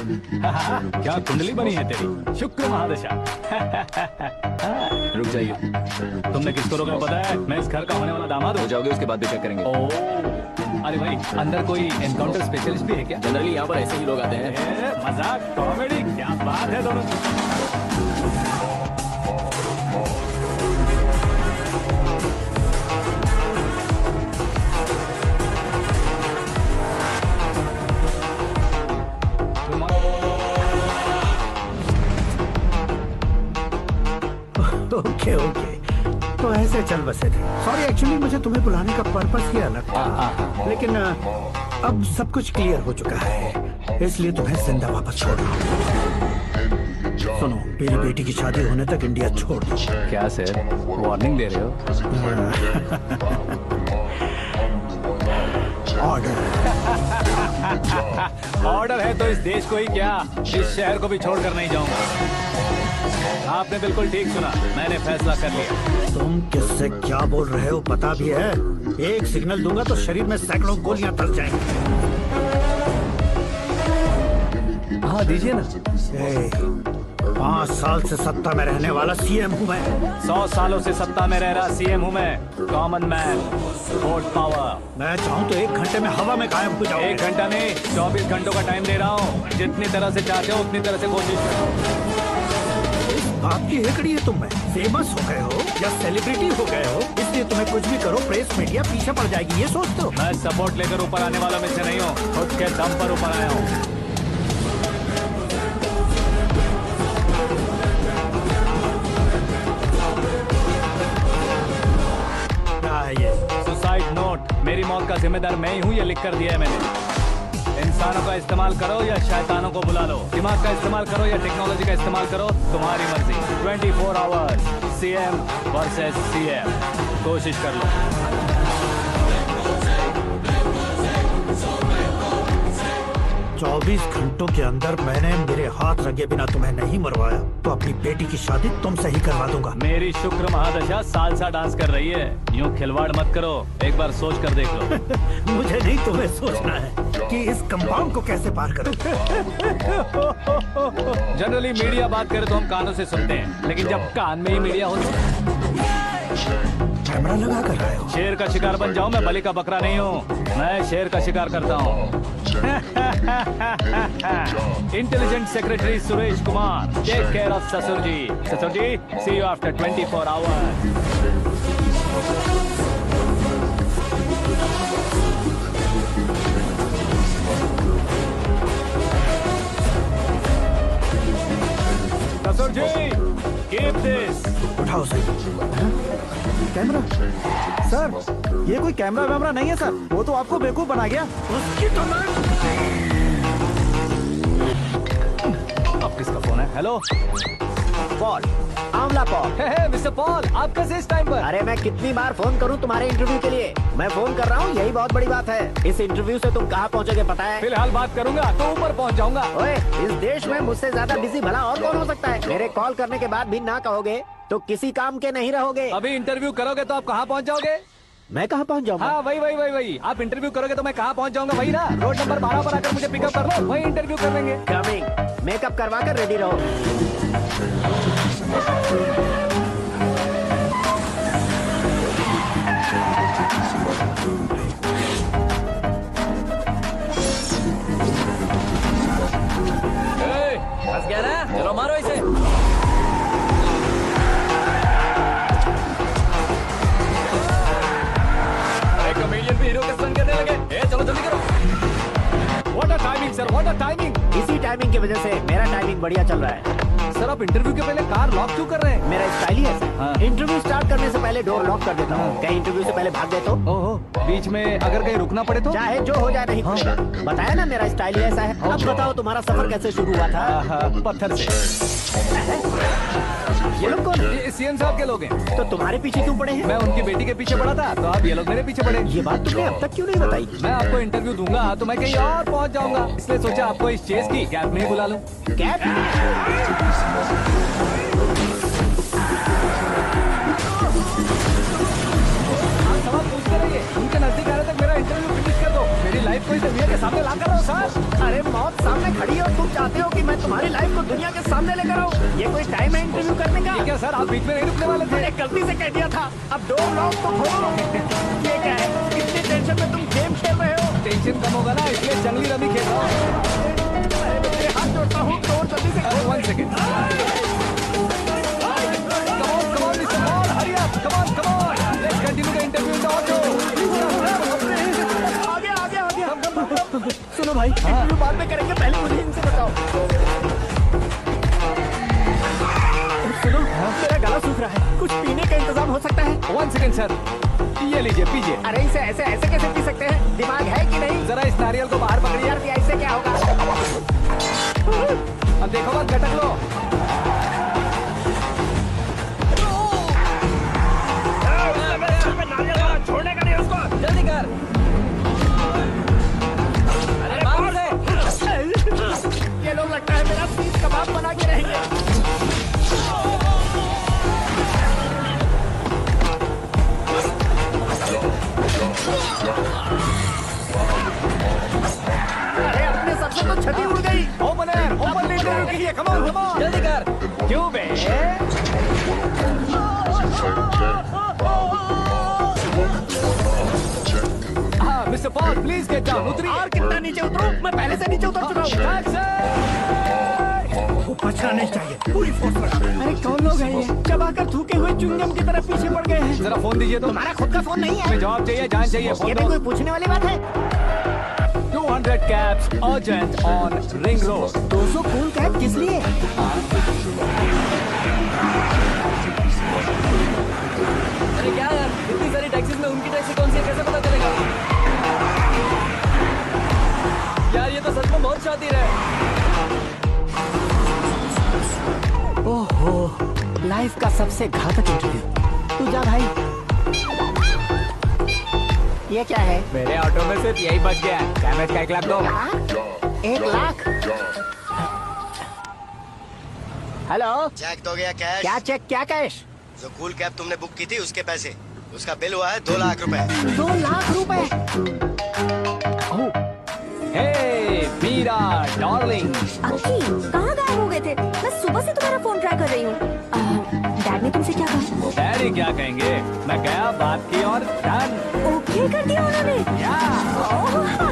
क्या कुंडली बनी है तेरी, शुक्र महादशा। रुक जाइए। तुमने किसको रोका पता है? मैं इस घर का होने वाला दामाद हो हूँ। जाओगे उसके बाद भी चेक करेंगे। अरे भाई, अंदर कोई एनकाउंटर स्पेशलिस्ट भी है क्या? जनरली यहाँ पर ऐसे ही लोग आते हैं। मजाक कॉमेडी, क्या बात है दोनों। ओके ओके, तो ऐसे चल बसे थे। सॉरी, एक्चुअली मुझे तुम्हें बुलाने का पर्पस ही अलग था, लेकिन अब सब कुछ क्लियर हो चुका है, इसलिए तुम्हें जिंदा वापस छोड़ रहा हूँ। सुनो, मेरी बेटी की शादी होने तक इंडिया छोड़ दो। क्या सर, वार्निंग दे रहे हो? ऑर्डर। ऑर्डर है तो इस देश को ही क्या, इस शहर को भी छोड़कर नहीं जाऊंगा। आपने बिल्कुल ठीक सुना, मैंने फैसला कर लिया। तुम किससे क्या बोल रहे हो पता भी है? एक सिग्नल दूंगा तो शरीर में सैकड़ों गोलियां धस जाएंगी। हाँ दीजिए ना। 5 साल से सत्ता में रहने वाला सीएम हूँ मैं। 100 सालों से सत्ता में रह रहा सीएम हूँ मैं। Common man, vote power. मैं चाहूँ तो 1 घंटे में हवा में गायब हो जाऊँ। 1 घंटा नहीं, 24 घंटों का टाइम दे रहा हूँ। जितनी तरह से चाहते हो उतनी तरह से कोशिश करो। आपकी हेकड़ी है, तुम में फेमस हो गए हो या सेलिब्रिटी हो गए हो, इसलिए तुम्हें कुछ भी करो प्रेस मीडिया पीछे पड़ जाएगी, ये सोचते हो? मैं सपोर्ट लेकर ऊपर आने वालों में से नहीं हूँ, खुद के दम पर ऊपर आया हूँ। सुसाइड नोट, मेरी मौत का जिम्मेदार मैं ही हूँ, ये लिख कर दिया है मैंने। इंसानों का इस्तेमाल करो या शैतानों को बुला लो, दिमाग का इस्तेमाल करो या टेक्नोलॉजी का इस्तेमाल करो, तुम्हारी मर्जी। 24 आवर्स सीएम वर्सेस सीएम, कोशिश कर लो। 24 घंटों के अंदर मैंने मेरे हाथ रंगे बिना तुम्हें नहीं मरवाया तो अपनी बेटी की शादी तुमसे ही करवा दूंगा। मेरी शुक्र महादशा सालसा डांस कर रही है, यूं खिलवाड़ मत करो, एक बार सोच कर देख लो। मुझे नहीं, तुम्हें सोचना है कि इस कंपाउंड को कैसे पार करूं। जनरली मीडिया बात करे तो हम कानों से सुनते हैं, लेकिन जब कान में ही मीडिया हो तो कैमरा लगा कर रहे हो। शेर का शिकार बन जाऊं, मैं बलि का बकरा नहीं हूँ, मैं शेर का शिकार करता हूँ। Intelligent secretary Suresh Kumar, take care of ससुर जी। ससुर जी, सी यू आफ्टर 24 आवर्स। ससुर जी, कीप दिस। उठाओ सर। कैमरा सर, ये कोई कैमरा वैमरा नहीं है सर, वो तो आपको बेवकूफ बना गया। उसकी तो अब किसका फोन है? हेलो पॉल, आंवला पॉल। मिस्टर पॉल, आप कैसे इस टाइम पर? अरे मैं कितनी बार फोन करूं तुम्हारे इंटरव्यू के लिए? मैं फोन कर रहा हूं, यही बहुत बड़ी बात है। इस इंटरव्यू से तुम कहां पहुंचोगे पता है? फिलहाल बात करूंगा तो ऊपर पहुंच जाऊंगा। ओए, इस देश में मुझसे ज्यादा बिजी भला और कौन हो सकता है? मेरे कॉल करने के बाद भी ना कहोगे तो किसी काम के नहीं रहोगे। अभी इंटरव्यू करोगे तो आप कहाँ पहुँच जाओगे? मैं कहाँ पहुँच जाऊंगा? हाँ वही। आप इंटरव्यू करोगे तो मैं कहाँ पहुँच जाऊंगा? वही ना, रोड नंबर 12 पर आकर मुझे पिकअप कर लो, वही इंटरव्यू कर लेंगे। कमिंग। मेकअप करवा कर रेडी रहो। फंस गया ना, चलो मारो इसे। कमेडियन भी हीरो के संग करने लगे। चलो जल्दी करो। What a timing sir, what a timing. इसी टाइमिंग की वजह से मेरा टाइमिंग बढ़िया चल रहा है। सर आप इंटरव्यू के पहले कार लॉक क्यों कर रहे हैं? मेरा स्टाइल ही ऐसा है। हाँ। इंटरव्यू स्टार्ट करने से पहले डोर लॉक कर देता हूँ। कहीं इंटरव्यू से पहले भाग गए तो? ओहो, बीच में अगर कहीं रुकना पड़े तो? चाहे जो हो जाए नहीं खुलेगा। बताया ना मेरा स्टाइल ही ऐसा है। अब बताओ तुम्हारा सफर कैसे शुरू हुआ था? पत्थर से। ये लोग कौन है? ये सीएम साहब के लोग हैं। तो तुम्हारे पीछे क्यों पड़े हैं? मैं उनकी बेटी के पीछे पड़ा था, तो अब ये लोग मेरे पीछे पड़े। ये बात तुमने अब तक क्यों नहीं बताई? मैं आपको इंटरव्यू दूंगा तो मैं कहीं और पहुंच जाऊंगा, इसलिए सोचा आपको इस चेस की कैब में ही बुला लूं। कैब? आप सवाल पूछते रहिए, उनके नजदीक आने तक मेरा इंटरव्यू फिनिश कर दो। मेरी लाइफ को इस दुनिया के सामने ला कर रहो सर। अरे मौत सामने खड़ी हो, तुम चाहते हो कि मैं तुम्हारी लाइफ को दुनिया के सामने लेकर आऊं? ये कोई टाइम है इंटरव्यू करने का? क्या सर आप बीच में नहीं रुकने वाले थे? मैंने गलती से कह दिया था, अब डोर लॉक तो खोलो। ये क्या है, इतनी टेंशन में तुम गेम खेल रहे हो? टेंशन कम होगा ना, इसलिए जंगली रमी खेल रहा हूँ। मैं हाथ जोड़ता हूँ, डोर जल्दी से खोलो। 1 second. Come on, Mr. Paul, hurry up. Come on. Let's continue the interview in the auto. आ गया। सुनो भाई, इंटरव्यू बाद में करेंगे, पहले मुझे इनसे बताओ। सुनो, मेरा गला सूख रहा है, कुछ पीने का इंतजाम हो सकता है? 1 सेकेंड सर, ये लीजिए पीजिए। अरे इसे ऐसे कैसे पी सकते हैं? दिमाग है कि नहीं? जरा इस नारियल को बाहर पकड़िए। यार इससे क्या होगा? अब देखो मत, गटक लो। छोड़ने का नहीं उसको, जल्दी कर। अरे बाप रे, ये लोग लगता है मेरा सीख कबाब बना के रहेंगे। अरे अपने सर से तो छठी उड़ गई। ओपन इंटरव्यू कीजिए। कम ऑन जल्दी कर। क्यों बे? हाँ mister Paul, please get down. उतरिए। और कितना नीचे उतरूं? मैं पहले से नीचे उतर चुका हूँ। वो बचना नहीं चाहिए, पूरी फोर्स लगा। अरे कौन लोग हैं ये? चबाकर थूके हुए च्युइंगम की तरह पीछे पड़ गए हैं। जरा फोन दीजिए तो। तुम्हारा खुद का फोन नहीं है? हमें जवाब चाहिए, जान चाहिए। ये फोन भी दो। कोई पूछने वाली बात है? 200 cabs urgent on Ring Road. 200 cool cab किस लिए? अरे क्या यार, इतनी सारी टैक्सीज में उनकी टैक्सी कौन सी है, कैसे पता चलेगा? यार ये तो सच में बहुत शातिर है। ओहो, लाइफ का सबसे घातक इंटरव्यू। तू जा भाई। ये क्या है? मेरे ऑटो में सिर्फ यही बच गया। डैमेज का 1 लाख दो। 1 लाख? हेलो, चेक तो गया कैश। क्या चेक, क्या कैश? जो कूल कैब तुमने बुक की थी उसके पैसे, उसका बिल हुआ है 2 लाख रुपए। 2 लाख रुपए? हे मीरा डार्लिंग। अक्की, कहाँ गायब हो गए थे? मैं सुबह से तुम्हारा फोन ट्राई कर रही हूँ। डैड ने तुमसे क्या कहा? डैडी क्या कहेंगे, मैं गया, बात की और डन। ओके कर दिया उन्होंने?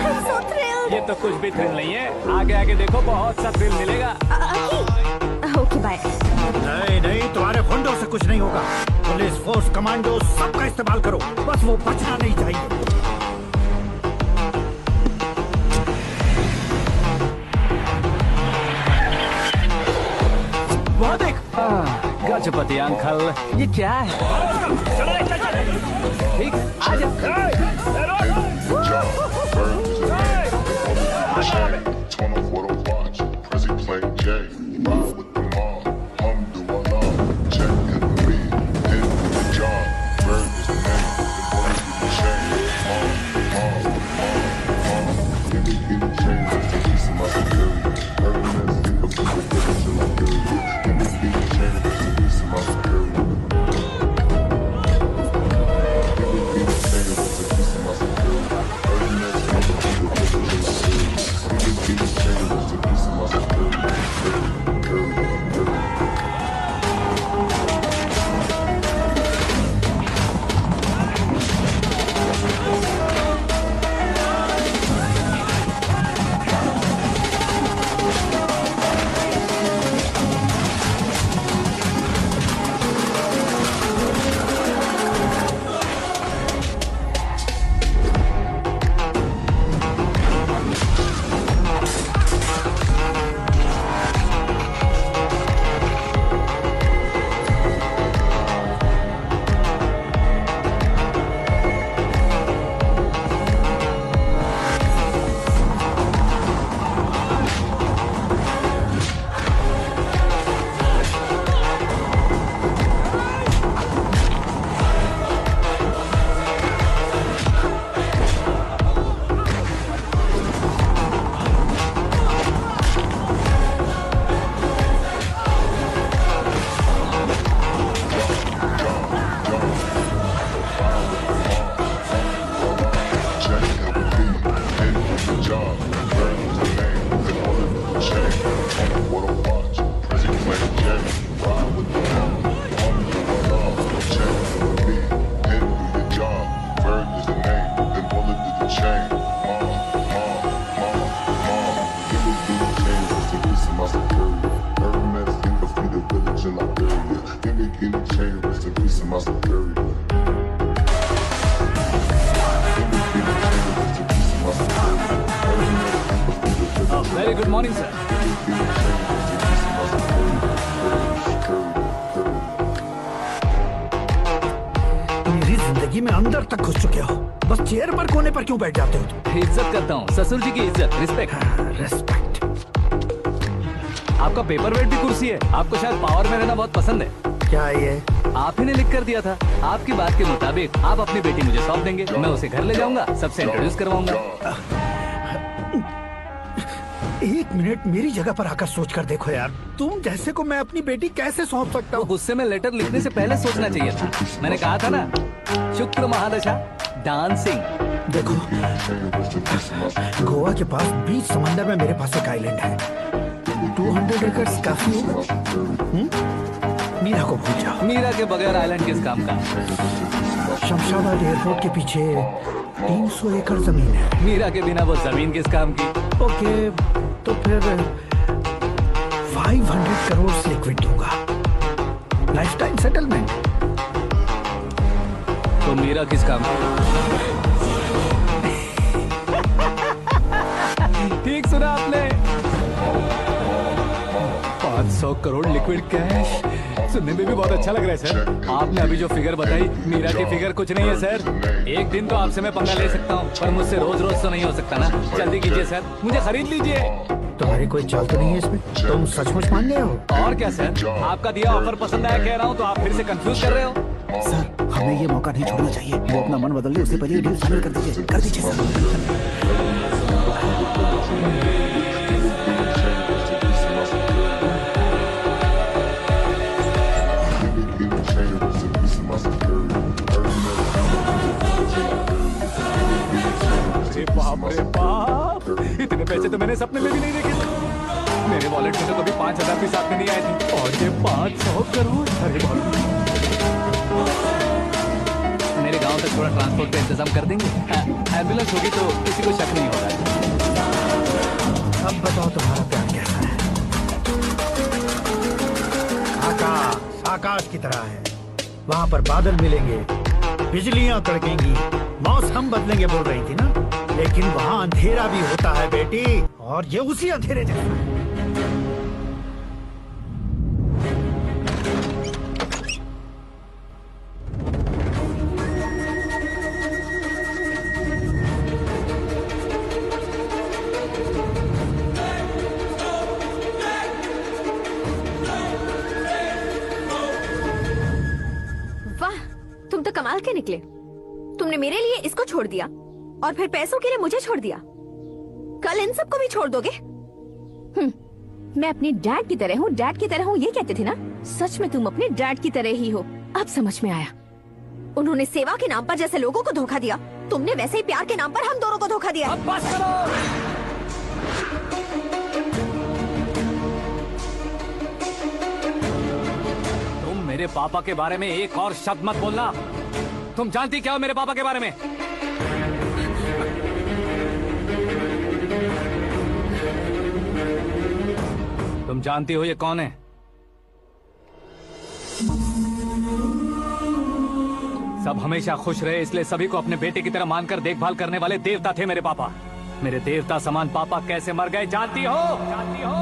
I'm so thrilled. ये तो कुछ भी थ्रिल नहीं है, आगे देखो बहुत सा थ्रिल मिलेगा। अक्की, ओके बाय। नहीं, तुम्हारे गुंडों से कुछ नहीं होगा। पुलिस फोर्स, कमांडो, सबका इस्तेमाल करो, बस वो बचना नहीं चाहिए। वो देख, गजपति अंकल, ये क्या है? ठीक, आज what I watch. Prison playing James, ride with the mob. Money with my love, change for me. Pen do your job, Bird is the name, then bullet to the chain. Mom, niggas do the chain, rest in peace of my superior. Hermes, think of the village in Liberia. Nigga get the chain, rest in peace of my superior. Very good morning sir. मेरी जिंदगी में अंदर तक घुस चुके हो, बस chair पर कोने पर क्यों बैठ जाते हो? इज्जत करता हूँ, ससुर जी की इज्जत, रिस्पेक्ट। रेस्पेक्ट। आपका पेपर वेट भी कुर्सी है। आपको शायद पावर में रहना बहुत पसंद है। क्या ये? आप ही ने लिख कर दिया था। आपकी बात के मुताबिक आप अपनी बेटी मुझे सौंप देंगे, मैं उसे घर ले जाऊंगा, सबसे इंट्रोड्यूस करवाऊंगा। एक मिनट मेरी जगह पर आकर सोच कर देखो यार, तुम जैसे को मैं अपनी बेटी कैसे सौंप सकता तो हूँ? गुस्से में लेटर लिखने से पहले सोचना चाहिए था। मैंने कहा था ना, शुक्र महादशा डांसिंग। देखो, गोवा के पास बीच समंदर में मेरे पास एक आइलैंड है। 200 एकड़ काफी होगा। मीरा को भूल जाओ। मीरा के बगैर आइलैंड किस काम का? शमशाबाद एयरपोर्ट के पीछे 300 एकड़ जमीन है। मीरा के बिना वो जमीन किस काम की? ओके, तो फिर 500 करोड़ लिक्विड दूंगा, लाइफ टाइम सेटलमेंट। तो मीरा किस काम की? ठीक सुना आपने, 500 करोड़ लिक्विड कैश। सुनने में भी बहुत अच्छा लग रहा है सर। आपने अभी जो फिगर बताई, मीरा की फिगर कुछ नहीं है सर। एक दिन तो आपसे मैं पंगा ले सकता हूँ, पर मुझसे रोज रोज तो नहीं हो सकता ना। जल्दी कीजिए सर, मुझे खरीद लीजिए। तुम्हारी कोई चाल तो नहीं है इसमें? तुम सचमुच मान गए हो? और क्या सर, आपका दिया ऑफर पसंद आया कह रहा हूँ, तो आप फिर से कंफ्यूज कर रहे हो। सर, हमें ये मौका नहीं छोड़ना चाहिए। वो अपना मन बदल ले, उससे पहले डील फाइनल कर दीजिए। कर दीजिए सर। बाप रे बाप, इतने पैसे तो मैंने सपने में भी नहीं देखे थे। मेरे वॉलेट में तो कभी 5000 भी साथ में नहीं आए थे, और ये 500 करोड़। अरे बाप, मेरे गांव तक थोड़ा ट्रांसपोर्ट का इंतजाम कर देंगे? एम्बुलेंस होगी तो किसी को शक नहीं होगा। अब बताओ तुम्हारा प्यार कैसा है? आकाश आकाश की तरह है, वहाँ पर बादल मिलेंगे, बिजलियां कड़केंगी, मौसम बदलेंगे बोल रही थी ना, लेकिन वहाँ अंधेरा भी होता है बेटी, और ये उसी अंधेरे जैसा है। वाह, तुम तो कमाल के निकले। तुमने मेरे लिए इसको छोड़ दिया और फिर पैसों के लिए मुझे छोड़ दिया। कल इन सबको भी छोड़ दोगे? मैं अपने डैड की तरह हूँ, डैड की तरह हूँ, ये कहते थे ना। सच में तुम अपने डैड की तरह ही हो। अब समझ में आया। उन्होंने सेवा के नाम पर जैसे लोगों को धोखा दिया, तुमने वैसे ही प्यार के नाम पर हम दोनों को धोखा दिया। अब बस करो। तुम मेरे पापा के बारे में एक और शब्द मत बोलना। तुम जानती क्या हो मेरे पापा के बारे में? तुम जानती हो ये कौन है? सब हमेशा खुश रहे, इसलिए सभी को अपने बेटे की तरह मानकर देखभाल करने वाले देवता थे मेरे पापा। मेरे देवता समान पापा कैसे मर गए जानती हो? जानती हो?